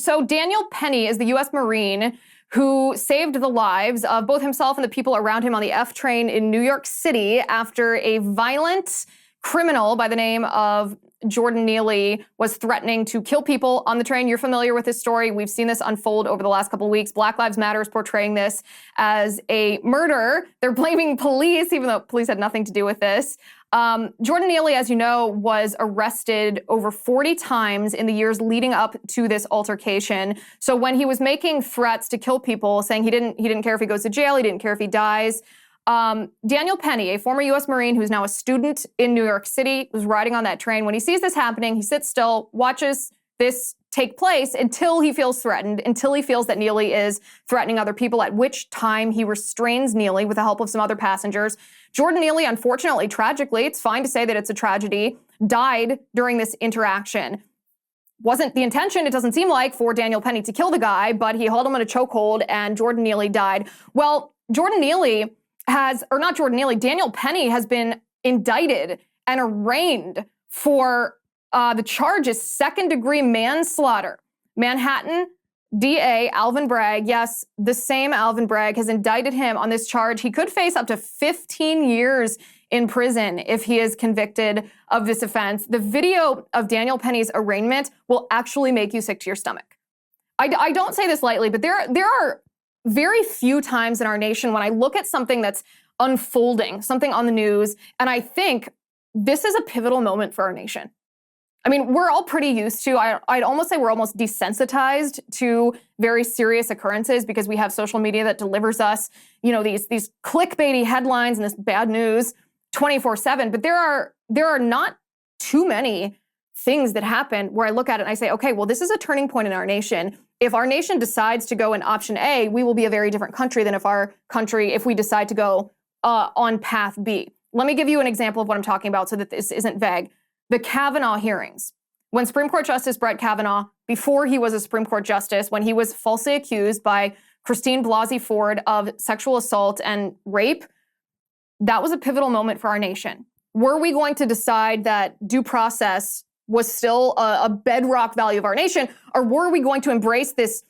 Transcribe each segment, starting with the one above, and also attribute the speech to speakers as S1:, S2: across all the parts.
S1: So Daniel Penny is the U.S. Marine who saved the lives of both himself and the people around him on the F train in New York City after a violent criminal by the name of Jordan Neely was threatening to kill people on the train. You're familiar with this story. We've seen this unfold over the last couple of weeks. Black Lives Matter is portraying this as a murder. They're blaming police, even though police had nothing to do with this. Jordan Neely, as you know, was arrested over 40 times in the years leading up to this altercation. So when he was making threats to kill people, saying he didn't care if he goes to jail, he didn't care if he dies, Daniel Penny, a former U.S. Marine who's now a student in New York City, was riding on that train. When he sees this happening, he sits still, watches this take place until he feels threatened, until he feels that Neely is threatening other people, at which time he restrains Neely with the help of some other passengers. Jordan Neely, unfortunately, tragically, it's fine to say that it's a tragedy, died during this interaction. Wasn't the intention, it doesn't seem like, for Daniel Penny to kill the guy, but he held him in a chokehold and Jordan Neely died. Well, Daniel Penny has been indicted and arraigned for the charge is second-degree manslaughter. Manhattan DA Alvin Bragg, yes, the same Alvin Bragg, has indicted him on this charge. He could face up to 15 years in prison if he is convicted of this offense. The video of Daniel Penny's arraignment will actually make you sick to your stomach. I don't say this lightly, but there are very few times in our nation when I look at something that's unfolding, something on the news, and I think this is a pivotal moment for our nation. I mean, we're all pretty used to, I'd almost say we're almost desensitized to very serious occurrences because we have social media that delivers us, these clickbaity headlines and this bad news 24/7. But there are not too many things that happen where I look at it and I say, okay, well, this is a turning point in our nation. If our nation decides to go in option A, we will be a very different country than if we decide to go on path B. Let me give you an example of what I'm talking about so that this isn't vague. The Kavanaugh hearings. When Supreme Court Justice Brett Kavanaugh, before he was a Supreme Court Justice, when he was falsely accused by Christine Blasey Ford of sexual assault and rape, that was a pivotal moment for our nation. Were we going to decide that due process was still a bedrock value of our nation, or were we going to embrace this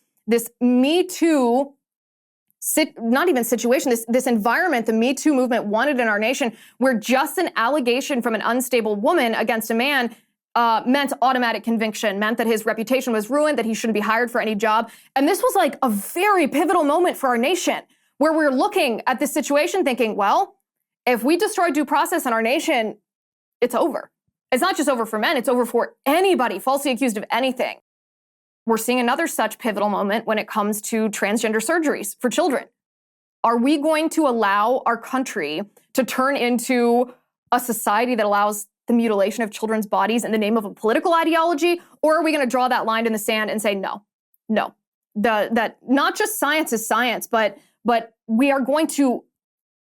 S1: Me Too not even situation, this environment the Me Too movement wanted in our nation, where just an allegation from an unstable woman against a man meant automatic conviction, meant that his reputation was ruined, that he shouldn't be hired for any job. And this was like a very pivotal moment for our nation, where we're looking at this situation thinking, well, if we destroy due process in our nation, it's over. It's not just over for men, it's over for anybody falsely accused of anything. We're seeing another such pivotal moment when it comes to transgender surgeries for children. Are we going to allow our country to turn into a society that allows the mutilation of children's bodies in the name of a political ideology? Or are we going to draw that line in the sand and say, no. That not just science is science, but we are going to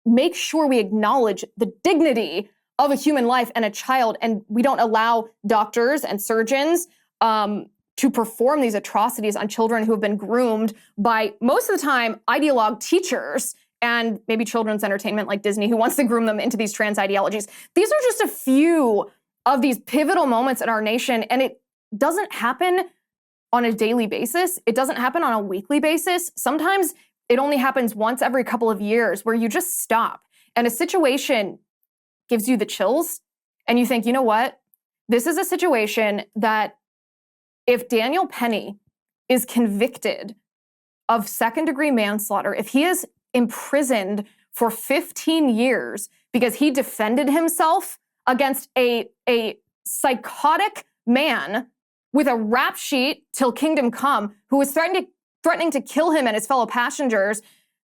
S1: make sure we acknowledge the dignity of a human life and a child, and we don't allow doctors and surgeons to perform these atrocities on children who have been groomed by, most of the time, ideologue teachers and maybe children's entertainment like Disney, who wants to groom them into these trans ideologies. These are just a few of these pivotal moments in our nation, and it doesn't happen on a daily basis. It doesn't happen on a weekly basis. Sometimes it only happens once every couple of years, where you just stop and a situation gives you the chills and you think, you know what? This is a situation that if Daniel Penny is convicted of second-degree manslaughter, if he is imprisoned for 15 years because he defended himself against a psychotic man with a rap sheet till kingdom come, who was threatening to kill him and his fellow passengers,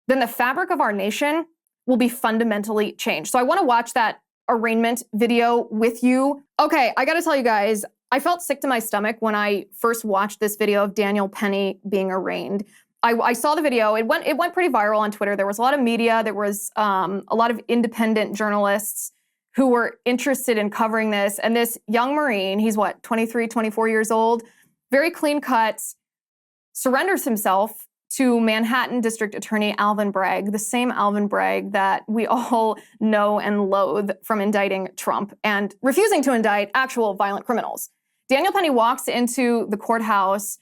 S1: then the fabric of our nation will be fundamentally changed. So I want to watch that arraignment video with you. Okay, I got to tell you guys, I felt sick to my stomach when I first watched this video of Daniel Penny being arraigned. I saw the video. It went pretty viral on Twitter. There was a lot of media. There was a lot of independent journalists who were interested in covering this. And this young Marine, he's 23, 24 years old, very clean cut, surrenders himself to Manhattan District Attorney Alvin Bragg, the same Alvin Bragg that we all know and loathe from indicting Trump and refusing to indict actual violent criminals. Daniel Penny walks into the courthouse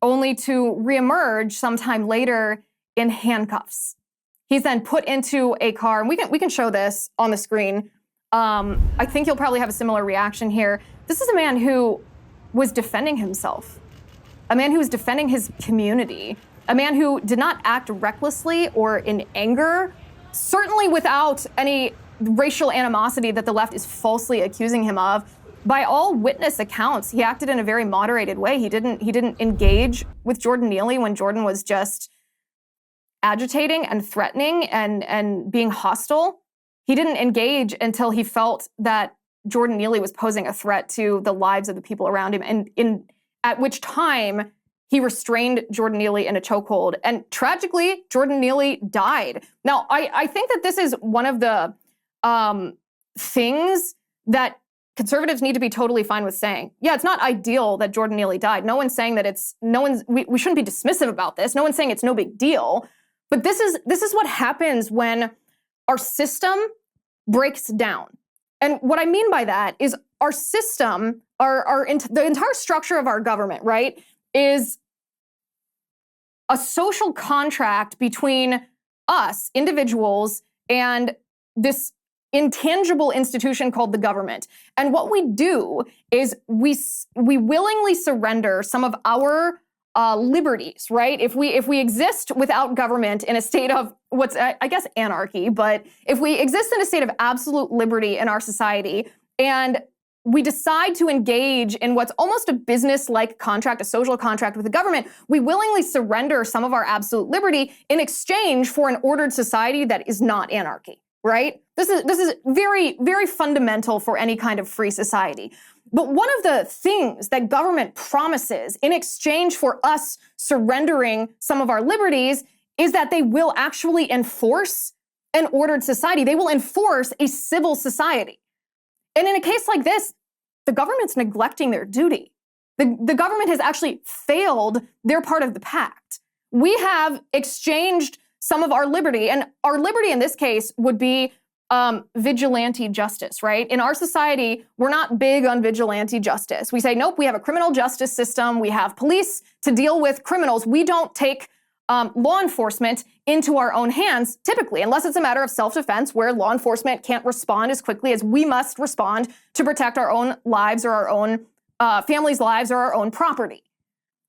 S1: only to reemerge sometime later in handcuffs. He's then put into a car, and we can show this on the screen. I think you'll probably have a similar reaction here. This is a man who was defending himself, a man who was defending his community, a man who did not act recklessly or in anger, certainly without any racial animosity that the left is falsely accusing him of. By all witness accounts, he acted in a very moderated way. He didn't engage with Jordan Neely when Jordan was just agitating and threatening and being hostile. He didn't engage until he felt that Jordan Neely was posing a threat to the lives of the people around him, and at which time he restrained Jordan Neely in a chokehold. And tragically, Jordan Neely died. Now, I think that this is one of the things that conservatives need to be totally fine with saying. Yeah, it's not ideal that Jordan Neely died. No one's saying that we shouldn't be dismissive about this. No one's saying it's no big deal. But this is what happens when our system breaks down. And what I mean by that is our system, the entire structure of our government, right, is a social contract between us, individuals, and this intangible institution called the government. And what we do is we willingly surrender some of our liberties, right? If we exist without government in a state of what's, I guess, anarchy, but if we exist in a state of absolute liberty in our society, and we decide to engage in what's almost a business-like contract, a social contract with the government, we willingly surrender some of our absolute liberty in exchange for an ordered society that is not anarchy, right? This is very, very fundamental for any kind of free society. But one of the things that government promises in exchange for us surrendering some of our liberties is that they will actually enforce an ordered society. They will enforce a civil society. And in a case like this, the government's neglecting their duty. The government has actually failed their part of the pact. We have exchanged some of our liberty, and our liberty in this case would be vigilante justice, right? In our society, we're not big on vigilante justice. We say, nope, we have a criminal justice system. We have police to deal with criminals. We don't take law enforcement into our own hands, typically, unless it's a matter of self-defense where law enforcement can't respond as quickly as we must respond to protect our own lives or our own families' lives or our own property.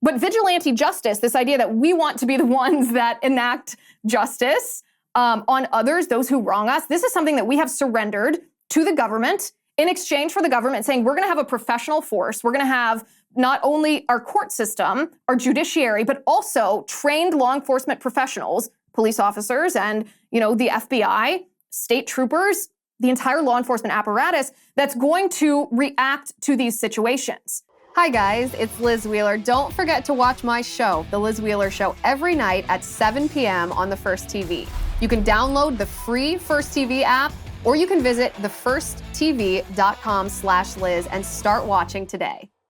S1: But vigilante justice, this idea that we want to be the ones that enact justice on others, those who wrong us, this is something that we have surrendered to the government in exchange for the government saying we're going to have a professional force. We're going to have not only our court system, our judiciary, but also trained law enforcement professionals, police officers and, the FBI, state troopers, the entire law enforcement apparatus that's going to react to these situations.
S2: Hi guys, it's Liz Wheeler. Don't forget to watch my show, The Liz Wheeler Show, every night at 7 p.m. on the First TV. You can download the free First TV app, or you can visit thefirsttv.com/Liz and start watching today.